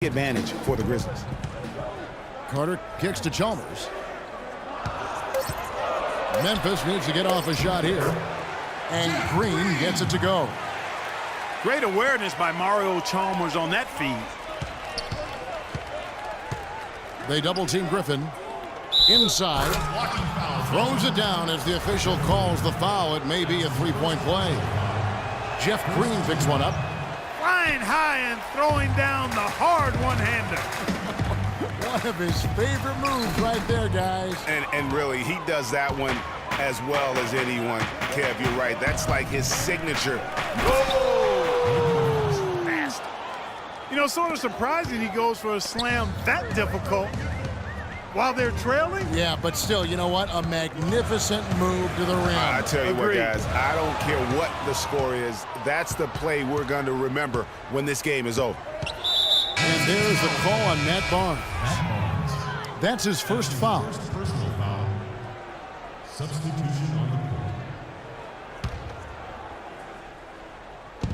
advantage for the Grizzlies. Carter kicks to Chalmers. Memphis needs to get off a shot here. And Green gets it to go. Great awareness by Mario Chalmers on that feed. They double team Griffin. Inside. Throws it down as the official calls the foul. It may be a three-point play. Jeff Green picks one up. Flying high and throwing down the hard one-hander. One of his favorite moves right there, guys. And really, he does that one as well as anyone. Kev, you're right. That's like his signature. Whoa! Fast. You know, sort of surprising he goes for a slam that difficult while they're trailing. Yeah, but still, you know what? A magnificent move to the rim. I tell you what, guys, I don't care what the score is. That's the play we're going to remember when this game is over. And there's the call on Matt Barnes. That's his first foul. Personal foul. Substitution on the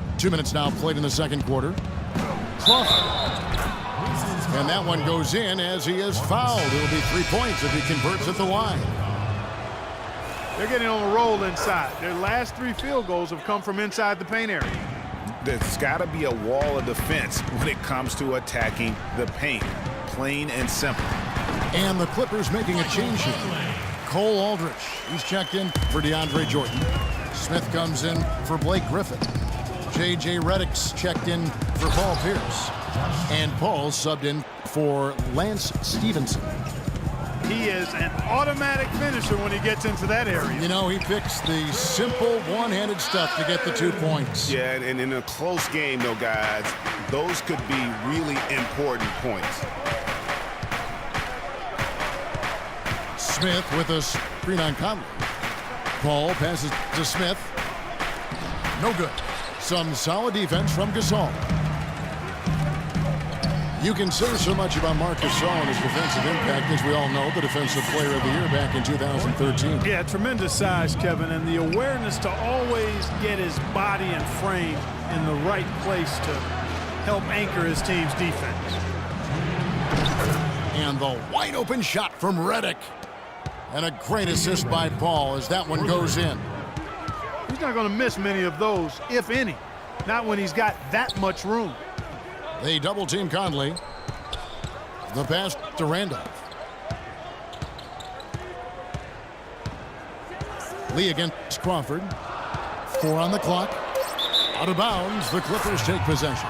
court. 2 minutes now played in the second quarter. Crawford. And that one goes in as he is fouled. It'll be 3 points if he converts at the line. They're getting on a roll inside. Their last 3 field goals have come from inside the paint area. There's got to be a wall of defense when it comes to attacking the paint. Plain and simple. And the Clippers making a change here. Cole Aldrich, he's checked in for DeAndre Jordan. Smith comes in for Blake Griffin. J.J. Redick's checked in for Paul Pierce. And Paul subbed in for Lance Stevenson. He is an automatic finisher when he gets into that area. You know, he picks the simple one-handed stuff to get the 2 points. Yeah, and in a close game, though, guys, those could be really important points. Smith with a screen on Conley. Paul passes to Smith. No good. Some solid defense from Gasol. You can say so much about Marc Gasol and his defensive impact. As we all know, the Defensive Player of the Year back in 2013. Yeah, tremendous size, Kevin, and the awareness to always get his body and frame in the right place to help anchor his team's defense. And the wide open shot from Redick. And a great assist by Paul as that one goes in. He's not going to miss many of those, if any. Not when he's got that much room. They double team Conley. The pass to Randolph. Lee against Crawford. 4 on the clock. Out of bounds. The Clippers take possession.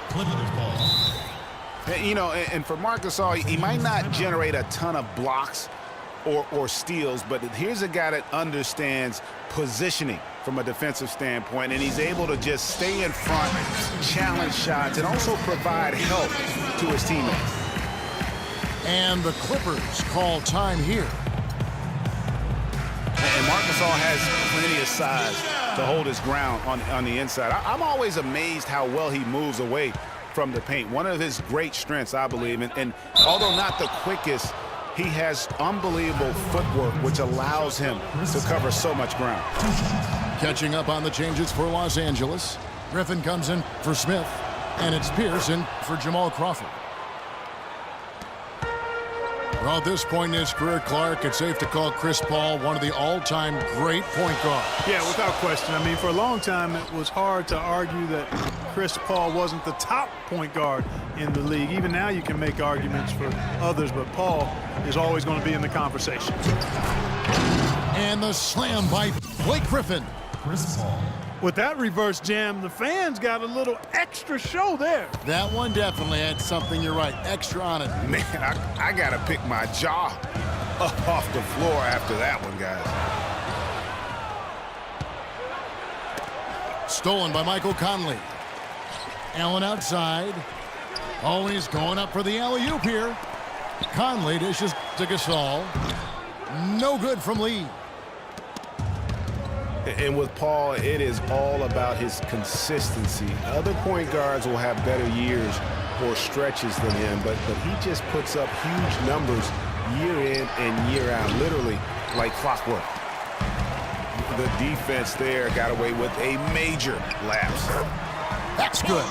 Clippers ball. You know, and for Marc Gasol, he might not generate a ton of blocks or steals, but here's a guy that understands positioning from a defensive standpoint, and he's able to just stay in front, challenge shots, and also provide help to his teammates. And the Clippers call time here. And Marc Gasol has plenty of size to hold his ground on the inside. I'm always amazed how well he moves away from the paint. One of his great strengths, I believe, and although not the quickest, he has unbelievable footwork, which allows him to cover so much ground. Catching up on the changes for Los Angeles. Griffin comes in for Smith, and it's Pierce in for Jamal Crawford. Well, at this point in his career, Clark, it's safe to call Chris Paul one of the all-time great point guards. Yeah, without question. I mean, for a long time, it was hard to argue that Chris Paul wasn't the top point guard in the league. Even now, you can make arguments for others, but Paul is always going to be in the conversation. And the slam by Blake Griffin. Chris Paul. With that reverse jam, the fans got a little extra show there. That one definitely had something, you're right, extra on it. Man, I got to pick my jaw up off the floor after that one, guys. Stolen by Michael Conley. Allen outside. Oh, he's going up for the alley-oop here. Conley dishes to Gasol. No good from Lee. And with Paul, it is all about his consistency. Other point guards will have better years or stretches than him, but he just puts up huge numbers year in and year out, literally like clockwork. The defense there got away with a major lapse. That's good.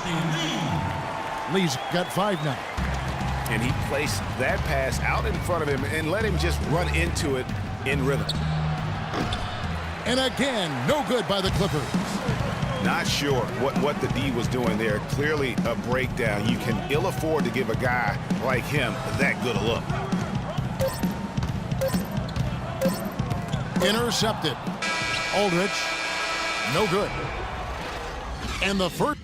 Lee's got 5 now. And he placed that pass out in front of him and let him just run into it in rhythm. And again, no good by the Clippers. Not sure what the D was doing there. Clearly a breakdown. You can ill afford to give a guy like him that good a look. Intercepted. Aldridge, no good. And the first.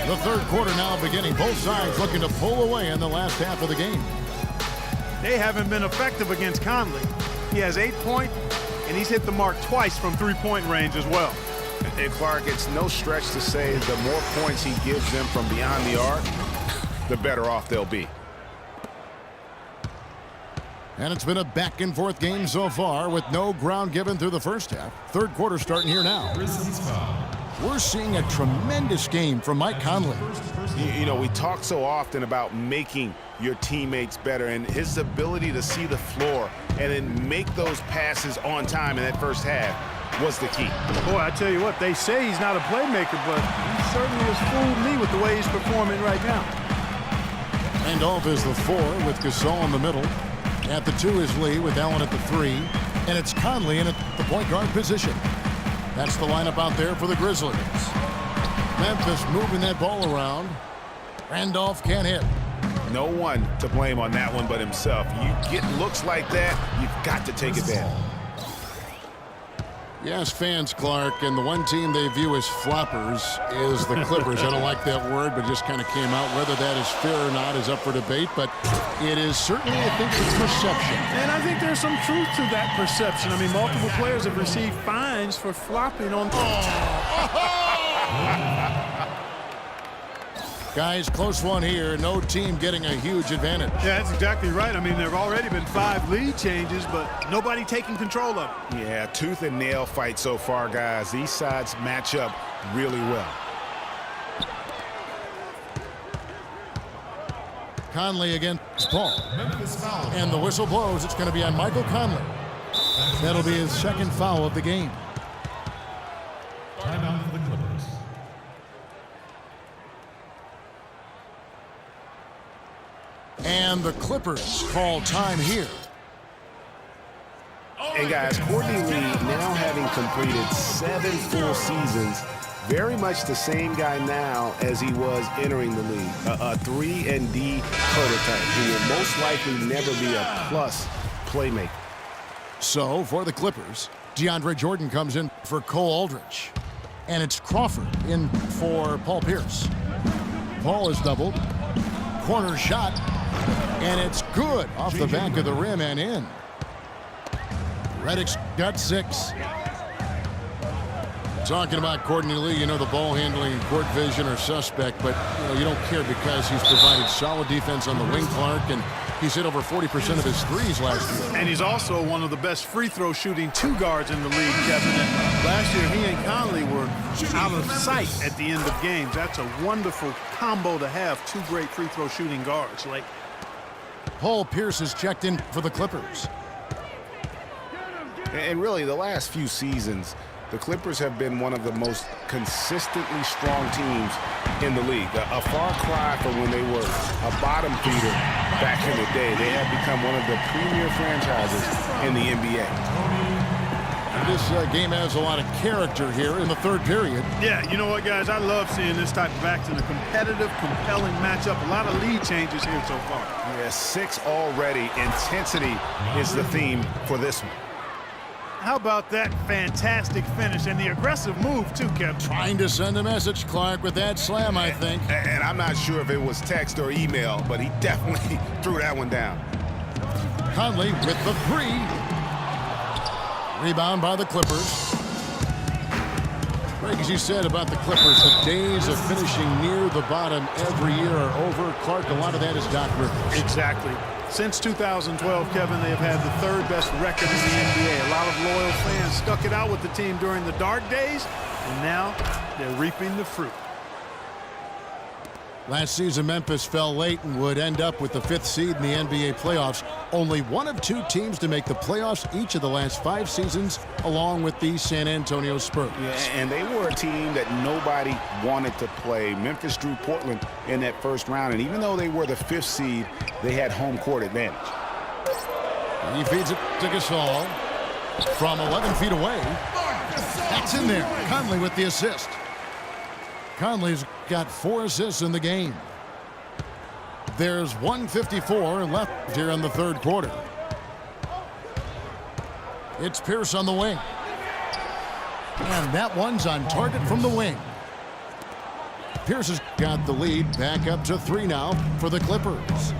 The third quarter now beginning. Both sides looking to pull away in the last half of the game. They haven't been effective against Conley. He has 8 points, and he's hit the mark twice from three-point range as well. And Clark, it's no stretch to say the more points he gives them from beyond the arc, the better off they'll be. And it's been a back-and-forth game so far with no ground given through the first half. Third quarter starting here now. Grizzlies foul. We're seeing a tremendous game from Mike Conley. You know, we talk so often about making your teammates better, and his ability to see the floor and then make those passes on time in that first half was the key. Boy, I tell you what, they say he's not a playmaker, but he certainly has fooled me with the way he's performing right now. And off is the 4 with Gasol in the middle. At the 2 is Lee with Allen at the 3. And it's Conley in at the point guard position. That's the lineup out there for the Grizzlies. Memphis moving that ball around. Randolph can't hit. No one to blame on that one but himself. You get looks like that, you've got to take advantage. Yes, fans, Clark, and the one team they view as floppers is the Clippers. I don't like that word, but just kind of came out. Whether that is fair or not is up for debate, but it is certainly, I think, the perception. And I think there's some truth to that perception. I mean, multiple players have received fines for flopping on. Guys, close one here. No team getting a huge advantage. Yeah, that's exactly right. I mean, there have already been 5 lead changes, but nobody taking control of it. Yeah, tooth and nail fight so far, guys. These sides match up really well. Conley against Paul. Memphis foul. And the whistle blows. It's going to be on Michael Conley. That'll be his second foul of the game. Timeout for the Clippers. And the Clippers call time here. And guys, Courtney Lee, now having completed 7 full seasons, very much the same guy now as he was entering the league. A 3-and-D prototype who will most likely never be a plus playmaker. So, for the Clippers, DeAndre Jordan comes in for Cole Aldridge. And it's Crawford in for Paul Pierce. Paul is doubled. Corner shot. And it's good off the back of the rim and in. Redick's got 6. Talking about Courtney Lee, you know the ball handling, court vision are suspect, but you don't care because he's provided solid defense on the wing, Clark, and he's hit over 40% of his threes last year. And he's also one of the best free throw shooting 2 guards in the league, Kevin. And last year, he and Conley were out of sight at the end of games. That's a wonderful combo to have 2 great free throw shooting guards. Like, Paul Pierce is checked in for the Clippers. And really, the last few seasons, the Clippers have been one of the most consistently strong teams in the league. A far cry from when they were a bottom feeder back in the day. They have become one of the premier franchises in the NBA. This game has a lot of character here in the third period. yeah, you know what, guys? I love seeing this type of action. A competitive, compelling matchup. A lot of lead changes here so far. Yeah, 6 already. Intensity is the theme for this one. How about that fantastic finish and the aggressive move, too, Kevin? Trying to send a message, Clark, with that slam, I think. And I'm not sure if it was text or email, but he definitely threw that one down. Conley with the 3. Rebound by the Clippers. Greg, as you said about the Clippers, the days of finishing near the bottom every year are over. Clark, a lot of that is Doc Rivers. Exactly. Since 2012, Kevin, they have had the third best record in the NBA. A lot of loyal fans stuck it out with the team during the dark days, and now they're reaping the fruit. Last season, Memphis fell late and would end up with the 5th seed in the NBA playoffs. Only one of 2 teams to make the playoffs each of the last 5 seasons, along with the San Antonio Spurs. Yeah, and they were a team that nobody wanted to play. Memphis drew Portland in that first round, and even though they were the 5th seed, they had home court advantage. He feeds it to Gasol from 11 feet away. That's in there. Conley with the assist. Conley's got 4 assists in the game. There's 1:54 left here in the third quarter. It's Pierce on the wing. And that one's on target from the wing. Pierce has got the lead back up to 3 now for the Clippers.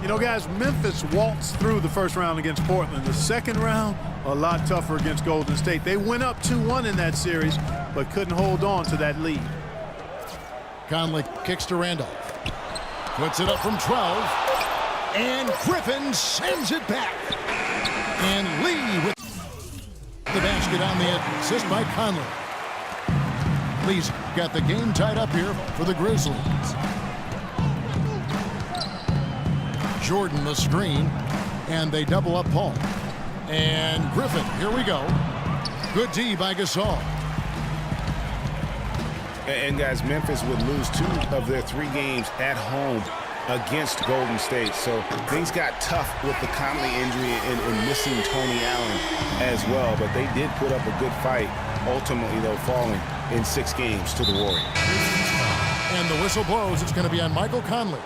You know, guys, Memphis waltzed through the first round against Portland. The second round, a lot tougher against Golden State. They went up 2-1 in that series, but couldn't hold on to that lead. Conley kicks to Randolph. Puts it up from 12. And Griffin sends it back. And Lee with the basket on the assist by Conley. Lee's got the game tied up here for the Grizzlies. Jordan the screen, and they double up Paul. And Griffin, here we go. Good D by Gasol. And guys, Memphis would lose 2 of their 3 games at home against Golden State. So things got tough with the Conley injury and missing Tony Allen as well. But they did put up a good fight, ultimately, though, falling in 6 games to the Warriors. And the whistle blows. It's going to be on Michael Conley.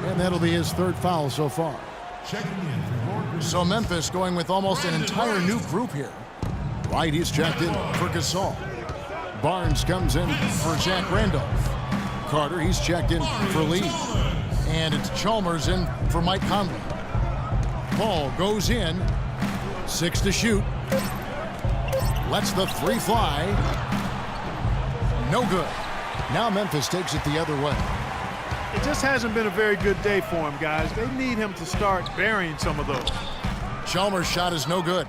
And that'll be his 3rd foul so far. So Memphis going with almost an entire new group here. White, he's checked in for Gasol. Barnes comes in for Zach Randolph. Carter, he's checked in for Lee. And it's Chalmers in for Mike Conley. Paul goes in. 6 to shoot. Lets the 3 fly. No good. Now Memphis takes it the other way. It just hasn't been a very good day for him, guys. They need him to start burying some of those. Chalmers' shot is no good.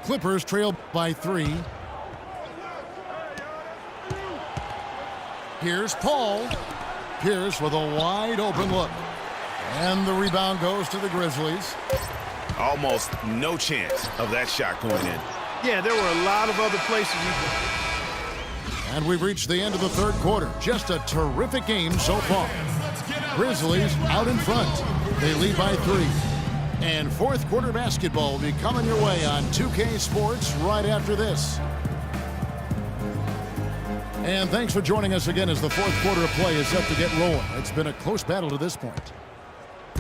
Clippers trail by 3. Here's Paul. Pierce with a wide open look. And the rebound goes to the Grizzlies. Almost no chance of that shot going in. Yeah, there were a lot of other places you could. And we've reached the end of the third quarter. Just a terrific game so far. Grizzlies out in front. They lead by 3. And 4th quarter basketball will be coming your way on 2K Sports right after this. And thanks for joining us again as the 4th quarter of play is set to get rolling. It's been a close battle to this point.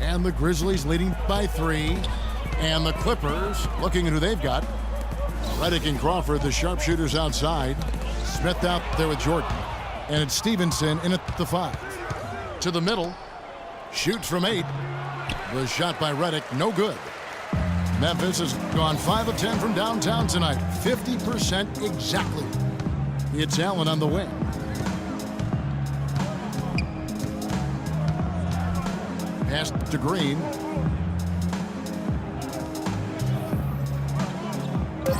And the Grizzlies leading by 3. And the Clippers looking at who they've got. Redick and Crawford, the sharpshooters outside. Smith out there with Jordan. And it's Stevenson in at the 5. To the middle. Shoots from 8. Was shot by Redick. No good. Memphis has gone 5 of 10 from downtown tonight. 50% exactly. It's Allen on the wing. Pass to Green.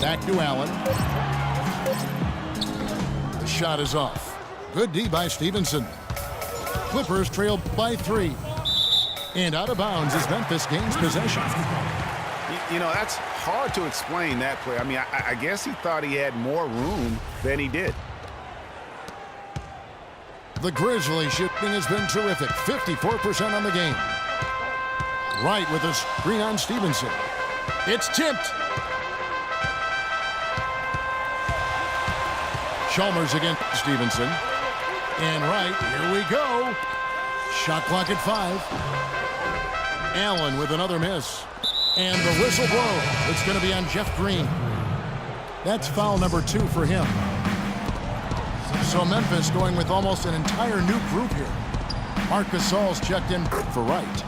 Back to Allen. The shot is off. Good D by Stevenson. Clippers trail by 3. And out of bounds as Memphis gains possession. You know, that's hard to explain that play. I mean, I guess he thought he had more room than he did. The Grizzlies shooting has been terrific. 54% on the game. Wright with a screen on Stevenson. It's tipped. Chalmers against Stevenson. And Wright, here we go. Shot clock at 5. Allen with another miss. And the whistle blow. It's going to be on Jeff Green. That's foul number 2 for him. So Memphis going with almost an entire new group here. Marc Gasol's checked in for Wright.